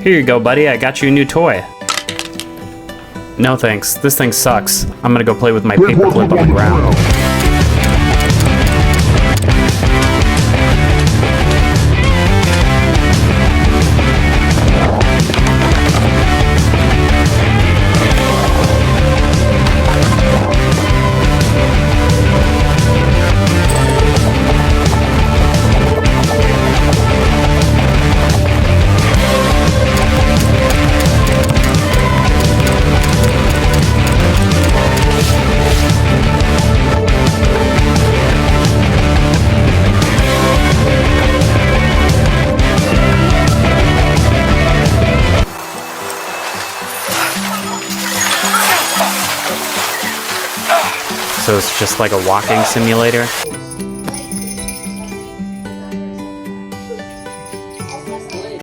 Here you go, buddy. I got you a new toy. No thanks. This thing sucks. I'm gonna go play with my paperclip on the ground. So it's just like a walking simulator.